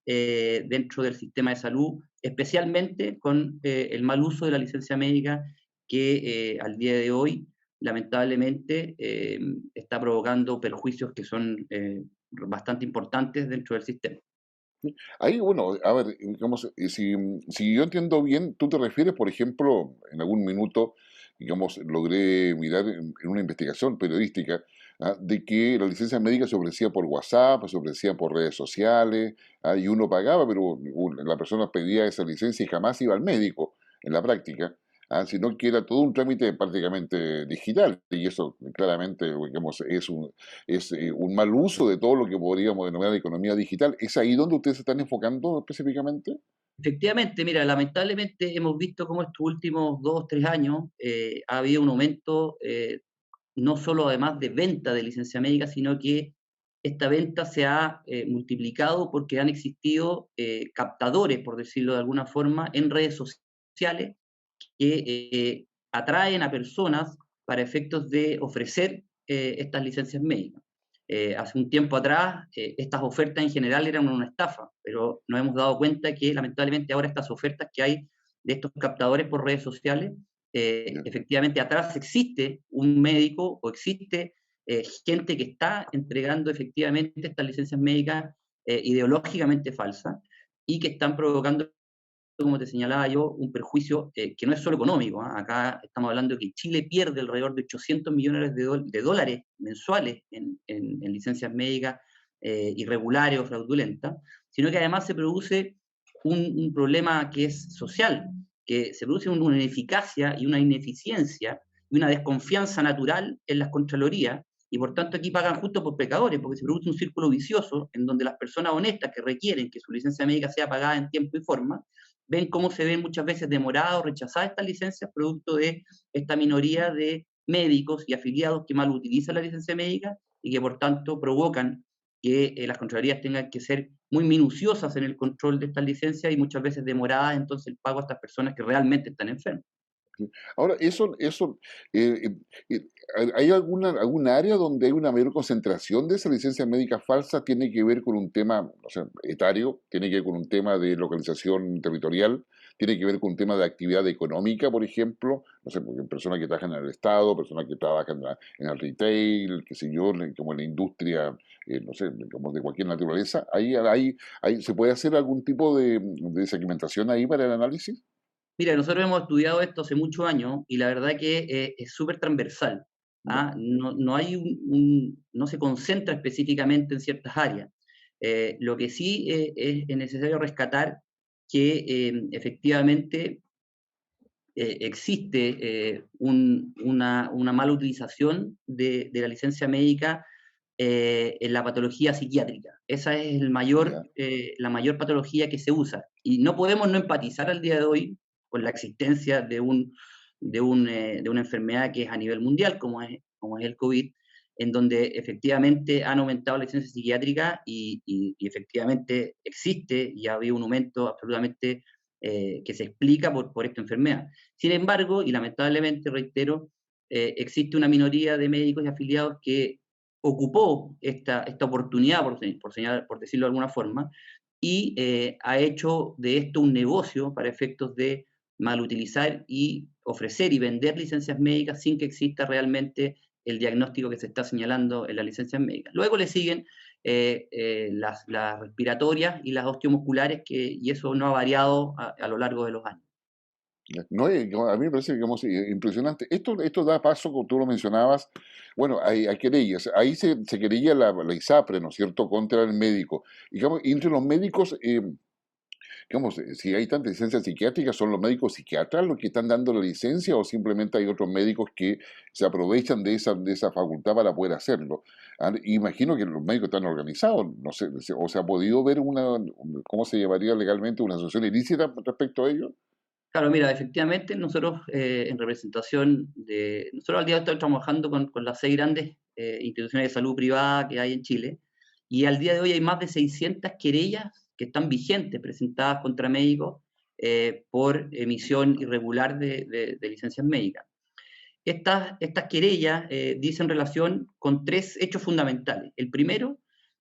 dentro del sistema de salud, especialmente con el mal uso de la licencia médica que al día de hoy, lamentablemente, está provocando perjuicios que son bastante importantes dentro del sistema. Ahí, bueno, a ver, digamos, si yo entiendo bien, tú te refieres, por ejemplo, en algún minuto, digamos, logré mirar en una investigación periodística, de que la licencia médica se ofrecía por WhatsApp, se ofrecía por redes sociales, y uno pagaba, pero la persona pedía esa licencia y jamás iba al médico en la práctica, sino que era todo un trámite prácticamente digital, y eso claramente, digamos, es un mal uso de todo lo que podríamos denominar economía digital. ¿Es ahí donde ustedes se están enfocando específicamente? Efectivamente, mira, lamentablemente hemos visto cómo estos últimos 2 o 3 años ha habido un aumento, no solo además de venta de licencia médica, sino que esta venta se ha multiplicado porque han existido captadores, por decirlo de alguna forma, en redes sociales que atraen a personas para efectos de ofrecer estas licencias médicas. Hace un tiempo atrás, estas ofertas en general eran una estafa, pero nos hemos dado cuenta que lamentablemente ahora estas ofertas que hay de estos captadores por redes sociales, Ya. efectivamente atrás existe un médico o existe gente que está entregando efectivamente estas licencias médicas ideológicamente falsas y que están provocando, como te señalaba yo, un perjuicio que no es solo económico. Acá estamos hablando de que Chile pierde alrededor de 800 millones de dólares mensuales en licencias médicas irregulares o fraudulentas, sino que además se produce un problema que es social, que se produce una ineficacia y una ineficiencia y una desconfianza natural en las contralorías, y por tanto aquí pagan justo por pecadores, porque se produce un círculo vicioso en donde las personas honestas que requieren que su licencia médica sea pagada en tiempo y forma, ven cómo se ven muchas veces demoradas o rechazadas estas licencias producto de esta minoría de médicos y afiliados que mal utilizan la licencia médica y que por tanto provocan que las contralorías tengan que ser muy minuciosas en el control de estas licencias y muchas veces demoradas entonces el pago a estas personas que realmente están enfermas. Ahora, eh, eh, ¿hay algún área donde hay una mayor concentración de esa licencia médica falsa? ¿Tiene que ver con un tema, o sea, etario? ¿Tiene que ver con un tema de localización territorial? ¿Tiene que ver con un tema de actividad económica, por ejemplo? No sé, porque personas que trabajan en el Estado, personas que trabajan en el retail, qué sé yo, como en la industria, no sé, como de cualquier naturaleza. ¿Se puede hacer algún tipo de segmentación ahí para el análisis? Mira, nosotros hemos estudiado esto hace muchos años y la verdad que es súper transversal. Ya, No hay no se concentra específicamente en ciertas áreas. Lo que sí es necesario rescatar que efectivamente existe una mala utilización de la licencia médica en la patología psiquiátrica. Esa es ya. la mayor patología que se usa. Y no podemos no empatizar al día de hoy con la existencia de una enfermedad que es a nivel mundial, como es el COVID, en donde efectivamente han aumentado la licencia psiquiátrica y efectivamente existe y ha habido un aumento absolutamente que se explica por esta enfermedad. Sin embargo, y lamentablemente, reitero, existe una minoría de médicos y afiliados que ocupó esta oportunidad, por decirlo de alguna forma, y ha hecho de esto un negocio para efectos de malutilizar y ofrecer y vender licencias médicas sin que exista realmente el diagnóstico que se está señalando en las licencias médicas. Luego le siguen las respiratorias y las osteomusculares, y eso no ha variado a lo largo de los años. Ya. No, a mí me parece, digamos, impresionante. Esto da paso, como tú lo mencionabas, bueno, hay querellas. Ahí se querella la ISAPRE, ¿no es cierto?, contra el médico. Digamos, y entre los médicos, digamos, si hay tanta licencia psiquiátrica, ¿son los médicos psiquiatras los que están dando la licencia o simplemente hay otros médicos que se aprovechan de esa facultad para poder hacerlo? Imagino que los médicos están organizados, no sé, o se ha podido ver ¿cómo se llamaría legalmente una asociación ilícita respecto a ello? Claro, mira, efectivamente nosotros en representación nosotros al día de hoy estamos trabajando con las 6 grandes instituciones de salud privada que hay en Chile, y al día de hoy hay más de 600 querellas que están vigentes, presentadas contra médicos por emisión irregular de licencias médicas. Estas querellas dicen relación con 3 hechos fundamentales. El primero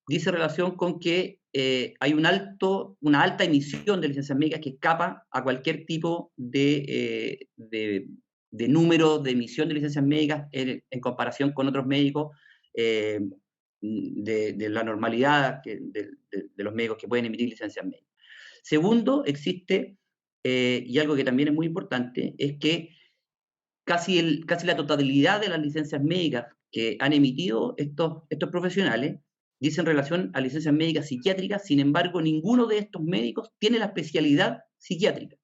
dice relación con que hay una alta emisión de licencias médicas que escapa a cualquier tipo de número de emisión de licencias médicas en comparación con otros médicos, de la normalidad de los médicos que pueden emitir licencias médicas. Segundo, existe, y algo que también es muy importante, es que casi la totalidad de las licencias médicas que han emitido estos profesionales dicen relación a licencias médicas psiquiátricas. Sin embargo, ninguno de estos médicos tiene la especialidad psiquiátrica.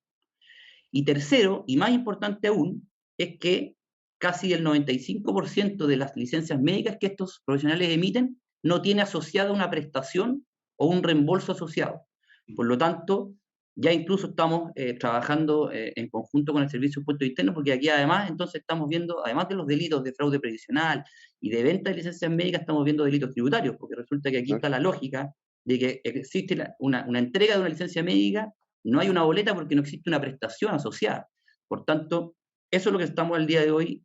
Y tercero, y más importante aún, es que casi el 95% de las licencias médicas que estos profesionales emiten no tiene asociada una prestación o un reembolso asociado. Por lo tanto, ya incluso estamos trabajando en conjunto con el Servicio de Impuestos Internos, porque aquí además, entonces estamos viendo, además de los delitos de fraude previsional y de venta de licencias médicas, estamos viendo delitos tributarios, porque resulta que aquí está la lógica de que existe una entrega de una licencia médica, no hay una boleta porque no existe una prestación asociada. Por tanto, eso es lo que estamos el día de hoy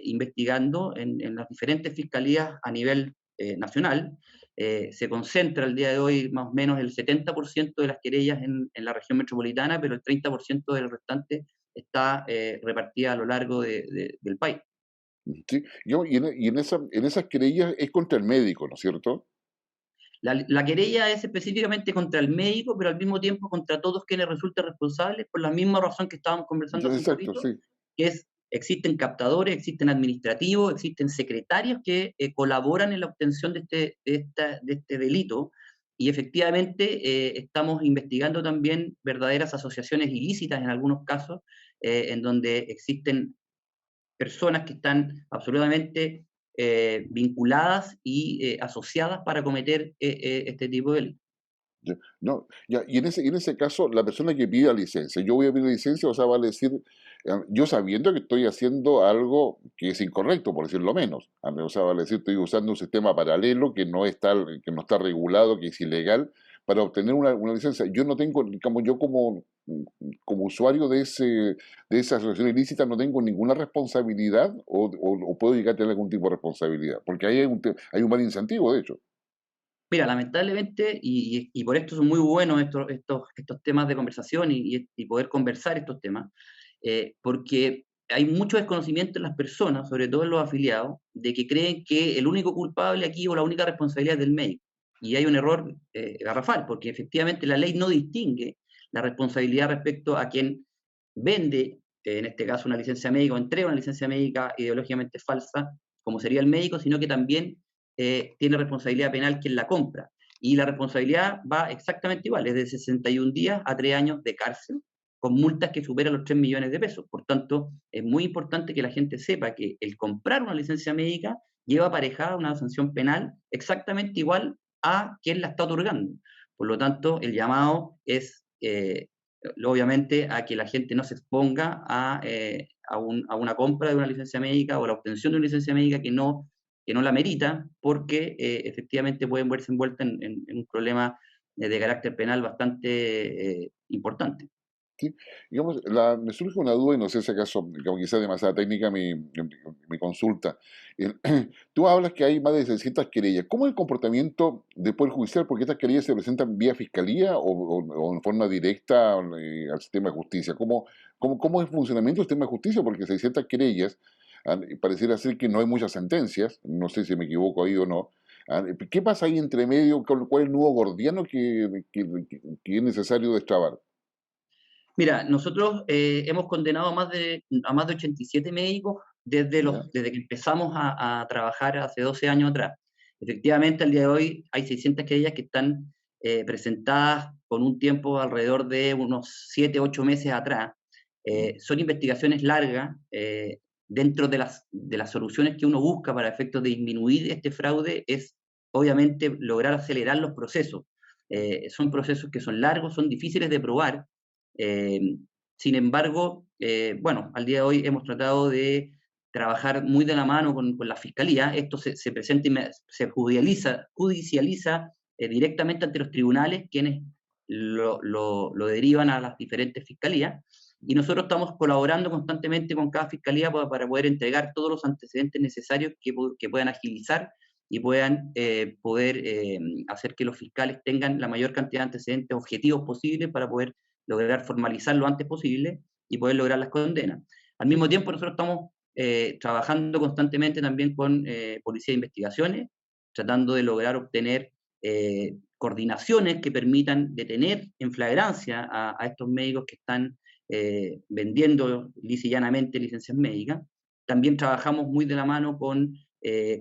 investigando en las diferentes fiscalías a nivel nacional. Se concentra el día de hoy más o menos el 70% de las querellas en la región metropolitana, pero el 30% del restante está repartida a lo largo del país. Sí, en esas querellas es contra el médico, ¿no es cierto? La querella es específicamente contra el médico, pero al mismo tiempo contra todos quienes resulten responsables, por la misma razón que estábamos conversando hace un Exacto, poquito, sí. que es, existen captadores, existen administrativos, existen secretarios que colaboran en la obtención de este delito, y efectivamente estamos investigando también verdaderas asociaciones ilícitas en algunos casos, en donde existen personas que están absolutamente vinculadas y asociadas para cometer este tipo de delitos. No, ya, y en ese caso, la persona que pida licencia, yo voy a pedir licencia, o sea, vale decir, yo sabiendo que estoy haciendo algo que es incorrecto, por decirlo menos, o sea, vale decir, estoy usando un sistema paralelo que no está regulado, que es ilegal, para obtener una licencia. Yo no tengo, como usuario de esa asociación ilícita, no tengo ninguna responsabilidad o puedo llegar a tener algún tipo de responsabilidad, porque ahí hay un mal incentivo, de hecho. Mira, lamentablemente, y por esto son muy buenos estos temas de conversación y poder conversar estos temas, porque hay mucho desconocimiento en las personas, sobre todo en los afiliados, de que creen que el único culpable aquí o la única responsabilidad es del médico. Y hay un error garrafal, porque efectivamente la ley no distingue la responsabilidad respecto a quien vende, en este caso una licencia médica, o entrega una licencia médica ideológicamente falsa, como sería el médico, sino que también tiene responsabilidad penal quien la compra. Y la responsabilidad va exactamente igual, es de 61 días a 3 años de cárcel, con multas que superan los 3 millones de pesos. Por tanto, es muy importante que la gente sepa que el comprar una licencia médica lleva aparejada una sanción penal exactamente igual a quien la está otorgando. Por lo tanto, el llamado es, obviamente, a que la gente no se exponga a una compra de una licencia médica o a la obtención de una licencia médica que no la merita, porque efectivamente pueden verse envueltas en un problema de carácter penal bastante importante. Sí, digamos, me surge una duda y no sé si acaso, como quizás demasiada técnica mi consulta. El- Tú hablas que hay más de 600 querellas. ¿Cómo es el comportamiento del Poder Judicial? Porque estas querellas se presentan vía fiscalía o en forma directa al sistema de justicia. ¿Cómo es el funcionamiento del sistema de justicia? Porque 600 querellas, pareciera ser que no hay muchas sentencias, no sé si me equivoco ahí o no. ¿Qué pasa ahí entre medio? ¿Cuál es el nudo gordiano que es necesario destrabar? Mira, nosotros hemos condenado a más de 87 médicos ¿Ya? desde que empezamos a trabajar hace 12 años atrás. Efectivamente, al día de hoy hay 600 querellas que están presentadas con un tiempo alrededor de unos 7, 8 meses atrás. Son investigaciones largas. Dentro de las soluciones que uno busca para efectos de disminuir este fraude es, obviamente, lograr acelerar los procesos. Son procesos que son largos, son difíciles de probar. Eh, Sin embargo, bueno, al día de hoy hemos tratado de trabajar muy de la mano con la Fiscalía. Esto se presenta y se judicializa directamente ante los tribunales, quienes lo derivan a las diferentes fiscalías. Y nosotros estamos colaborando constantemente con cada fiscalía para poder entregar todos los antecedentes necesarios que puedan agilizar y puedan poder hacer que los fiscales tengan la mayor cantidad de antecedentes objetivos posibles para poder lograr formalizar lo antes posible y poder lograr las condenas. Al mismo tiempo, nosotros estamos trabajando constantemente también con Policía de Investigaciones, tratando de lograr obtener coordinaciones que permitan detener en flagrancia a estos médicos que están vendiendo lisa y llanamente licencias médicas. También trabajamos muy de la mano con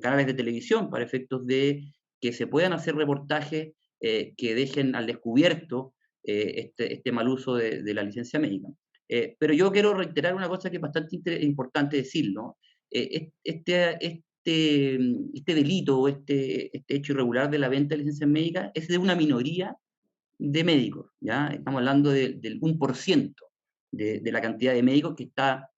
canales de televisión para efectos de que se puedan hacer reportajes que dejen al descubierto este mal uso de la licencia médica. Pero yo quiero reiterar una cosa que es bastante importante decirlo. Este delito o este hecho irregular de la venta de licencias médicas es de una minoría de médicos, ¿ya? Estamos hablando del 1% de la cantidad de médicos que está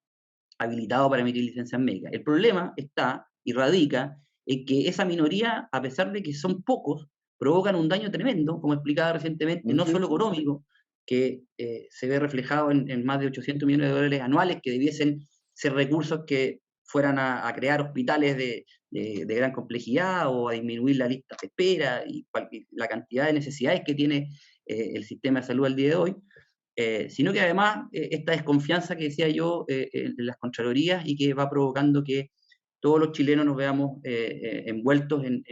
habilitado para emitir licencias médicas. El problema está y radica en que esa minoría, a pesar de que son pocos, provocan un daño tremendo, como explicaba recientemente, no solo económico, que se ve reflejado en más de 800 millones de dólares anuales, que debiesen ser recursos que fueran a crear hospitales de gran complejidad o a disminuir la lista de espera y la cantidad de necesidades que tiene el sistema de salud al día de hoy, sino que además esta desconfianza que decía yo en las Contralorías y que va provocando que todos los chilenos nos veamos envueltos en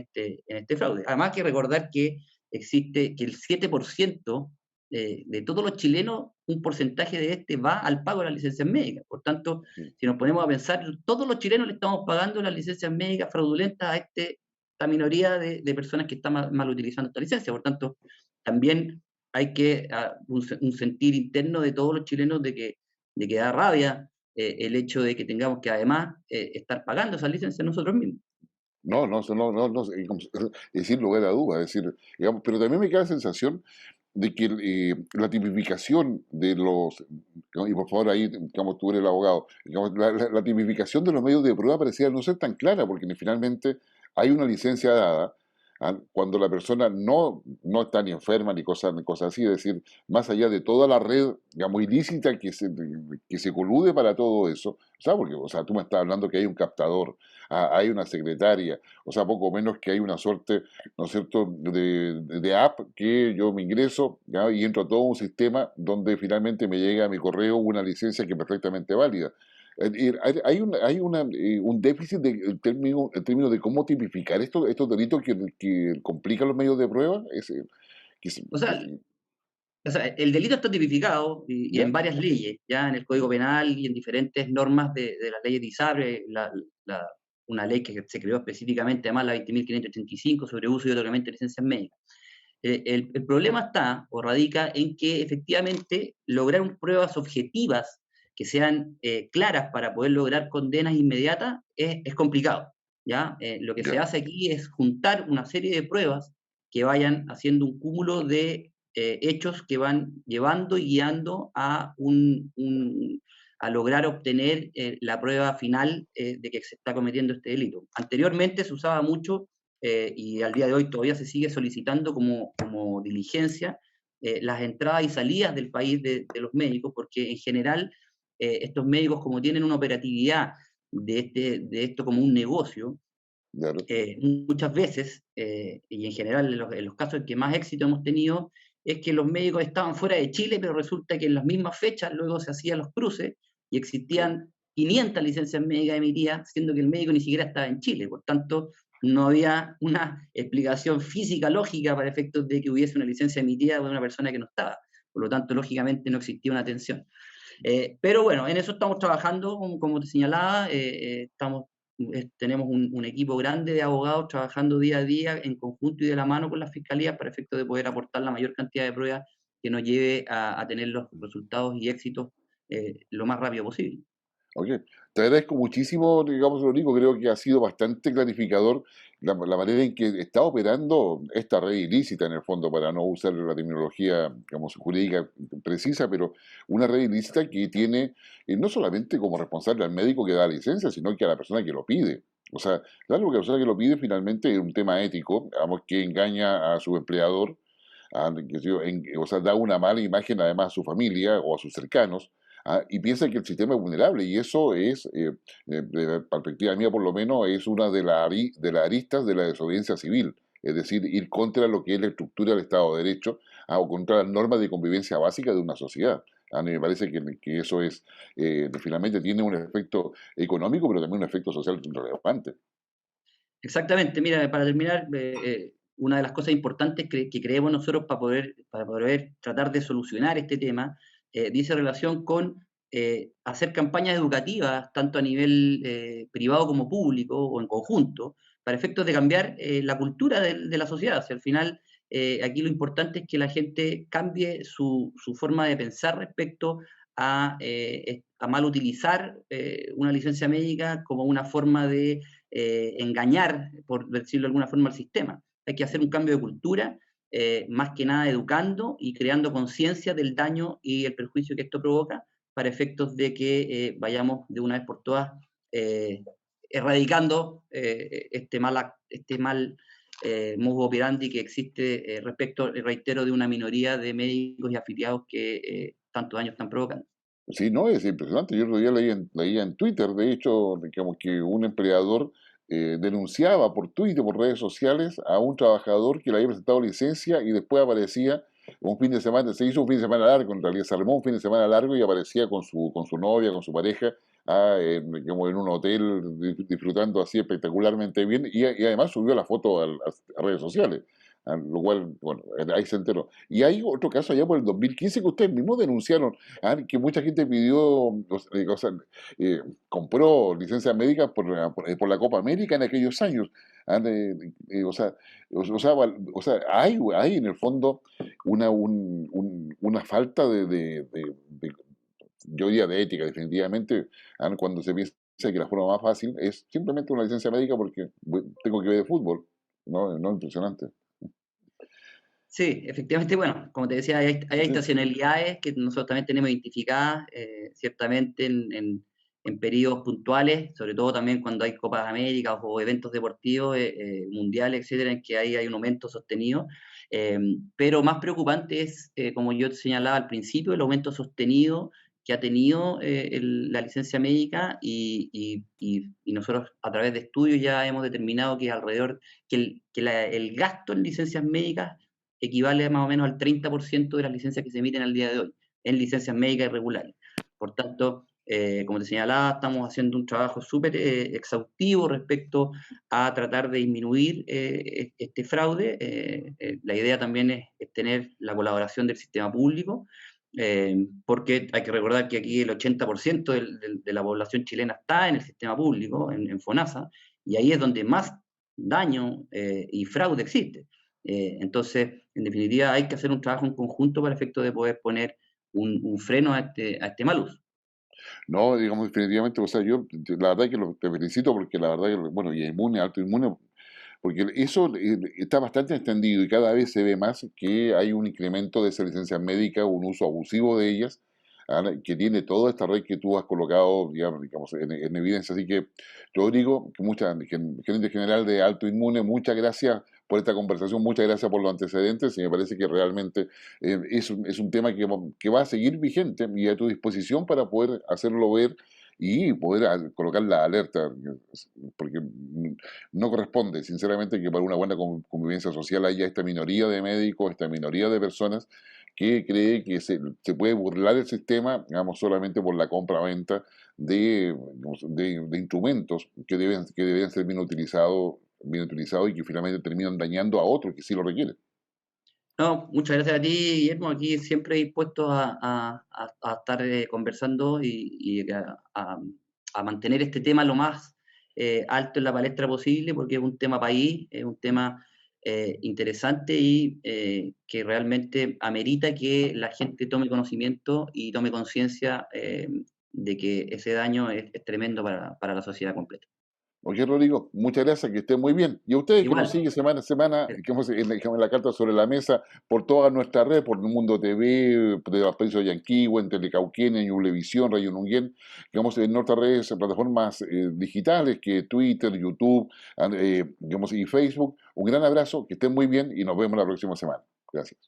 este fraude. Además que recordar que existe que el 7% de todos los chilenos, un porcentaje de este va al pago de las licencias médicas. Por tanto, si nos ponemos a pensar, todos los chilenos le estamos pagando las licencias médicas fraudulentas a esta minoría de personas que están mal utilizando esta licencia. Por tanto, también hay que un sentir interno de todos los chilenos de que da rabia el hecho de que tengamos que además estar pagando esas licencias nosotros mismos. No, no, sin lugar a dudas, es decir, digamos, pero también me queda la sensación de que la tipificación de los, ¿no? Y por favor ahí, digamos, tú eres el abogado, digamos, la tipificación de los medios de prueba parecía no ser tan clara, porque finalmente hay una licencia dada, cuando la persona no está ni enferma ni cosas así, es decir, más allá de toda la red, digamos, ilícita que se colude para todo eso, ¿sabes? Porque, o sea, tú me estás hablando que hay un captador, hay una secretaria, o sea, poco menos que hay una suerte, ¿no es cierto?, de app que yo me ingreso, ¿ya? Y entro a todo un sistema donde finalmente me llega a mi correo una licencia que es perfectamente válida. Un déficit en términos de cómo tipificar estos delitos que complican los medios de prueba. O sea, el delito está tipificado y ¿Ya? en varias leyes, ya en el Código Penal y en diferentes normas de las leyes de ISAPRE, una ley que se creó específicamente, además la 20.585, sobre uso y otorgamiento de licencias médicas. El problema está o radica en que efectivamente lograr pruebas objetivas que sean claras para poder lograr condenas inmediatas es complicado, ¿ya? Lo que se hace aquí es juntar una serie de pruebas que vayan haciendo un cúmulo de hechos que van llevando y guiando a lograr obtener la prueba final de que se está cometiendo este delito. Anteriormente se usaba mucho y al día de hoy todavía se sigue solicitando como diligencia las entradas y salidas del país de los médicos, porque en general estos médicos, como tienen una operatividad de esto como un negocio, Claro. muchas veces, y en general en los casos en que más éxito hemos tenido, es que los médicos estaban fuera de Chile, pero resulta que en las mismas fechas luego se hacían los cruces y existían 500 licencias médicas emitidas, siendo que el médico ni siquiera estaba en Chile. Por tanto, no había una explicación física, lógica, para efectos de que hubiese una licencia emitida de una persona que no estaba. Por lo tanto, lógicamente no existía una atención. Pero bueno, en eso estamos trabajando, como te señalaba, tenemos un equipo grande de abogados trabajando día a día en conjunto y de la mano con las fiscalías para efecto de poder aportar la mayor cantidad de pruebas que nos lleve a tener los resultados y éxitos lo más rápido posible. Ok, te agradezco muchísimo, digamos, Rodrigo, creo que ha sido bastante clarificador la manera en que está operando esta red ilícita, en el fondo, para no usar la terminología, digamos, jurídica precisa, pero una red ilícita que tiene no solamente como responsable al médico que da la licencia, sino que a la persona que lo pide. O sea, claro, que la persona que lo pide finalmente es un tema ético, digamos, que engaña a su empleador, o sea, da una mala imagen además a su familia o a sus cercanos, Y piensa que el sistema es vulnerable, y eso es, de la perspectiva mía por lo menos, es una de las aristas de la desobediencia civil, es decir, ir contra lo que es la estructura del Estado de Derecho, o contra las normas de convivencia básica de una sociedad. A mí me parece que eso es, finalmente tiene un efecto económico, pero también un efecto social relevante. Exactamente, mira, para terminar, una de las cosas importantes que creemos nosotros para poder tratar de solucionar este tema, dice relación con hacer campañas educativas, tanto a nivel privado como público o en conjunto, para efectos de cambiar la cultura de la sociedad. O sea, al final, aquí lo importante es que la gente cambie su forma de pensar respecto a mal utilizar una licencia médica como una forma de engañar, por decirlo de alguna forma, al sistema. Hay que hacer un cambio de cultura, más que nada educando y creando conciencia del daño y el perjuicio que esto provoca, para efectos de que vayamos de una vez por todas erradicando este mal modus operandi que existe respecto, reitero, de una minoría de médicos y afiliados que tantos daños están provocando. Sí, no, es impresionante. Yo el otro día leía en Twitter, de hecho, digamos que un empleador denunciaba por Twitter, por redes sociales, a un trabajador que le había presentado licencia y después aparecía un fin de semana, se hizo un fin de semana largo, en realidad se armó un fin de semana largo y aparecía con su novia, con su pareja, como en un hotel, disfrutando así espectacularmente bien, y además subió la foto a redes sociales. Lo cual, bueno, ahí se enteró. Y hay otro caso allá por el 2015 que ustedes mismos denunciaron, que mucha gente pidió, o sea, compró licencias médicas por la Copa América en aquellos años. O sea, hay en el fondo una falta yo diría de ética, definitivamente, cuando se piensa que la forma más fácil es simplemente una licencia médica porque tengo que ver de fútbol. No, no, impresionante. Sí, efectivamente, bueno, como te decía, hay Sí. estacionalidades que nosotros también tenemos identificadas, ciertamente en periodos puntuales, sobre todo también cuando hay Copas Américas o eventos deportivos mundiales, etcétera, en que ahí hay un aumento sostenido. Pero más preocupante es, como yo te señalaba al principio, el aumento sostenido que ha tenido la licencia médica y nosotros a través de estudios ya hemos determinado que el gasto en licencias médicas equivale más o menos al 30% de las licencias que se emiten al día de hoy, en licencias médicas irregulares. Por tanto, como te señalaba, estamos haciendo un trabajo súper exhaustivo respecto a tratar de disminuir este fraude. La idea también es tener la colaboración del sistema público, porque hay que recordar que aquí el 80% de la población chilena está en el sistema público, en FONASA, y ahí es donde más daño y fraude existe. Entonces, en definitiva, hay que hacer un trabajo en conjunto para efecto de poder poner un freno a este mal uso. No, digamos, definitivamente, o sea, la verdad que te felicito porque la verdad que, bueno, y inmune, alto inmune, porque eso está bastante extendido y cada vez se ve más que hay un incremento de esas licencias médicas, un uso abusivo de ellas, que tiene toda esta red que tú has colocado, digamos, en evidencia. Así que yo digo que gerente general de Alto Inmune, muchas gracias por esta conversación, muchas gracias por los antecedentes y me parece que realmente es un tema que va a seguir vigente y a tu disposición para poder hacerlo ver y poder colocar la alerta, porque no corresponde, sinceramente, que para una buena convivencia social haya esta minoría de médicos, esta minoría de personas que cree que se puede burlar el sistema, digamos, solamente por la compra-venta de instrumentos que deben ser bien utilizados y que finalmente terminan dañando a otros que sí lo requieren. No, muchas gracias a ti, Guillermo. Aquí siempre dispuestos a estar conversando y a mantener este tema lo más alto en la palestra posible, porque es un tema país, es un tema interesante y que realmente amerita que la gente tome conocimiento y tome conciencia de que ese daño es tremendo para la sociedad completa. Ok, Rodrigo, muchas gracias, que estén muy bien. Y a ustedes que nos Igual, siguen semana a semana, eh, que hemos en la carta sobre la mesa, por toda nuestra red, por el Mundo TV, de los países de Yanquihue, en Telecauquén, en Ñublevisión, Radio Nunguén, digamos, en nuestras redes, plataformas digitales, que Twitter, YouTube, digamos, y Facebook. Un gran abrazo, que estén muy bien y nos vemos la próxima semana. Gracias.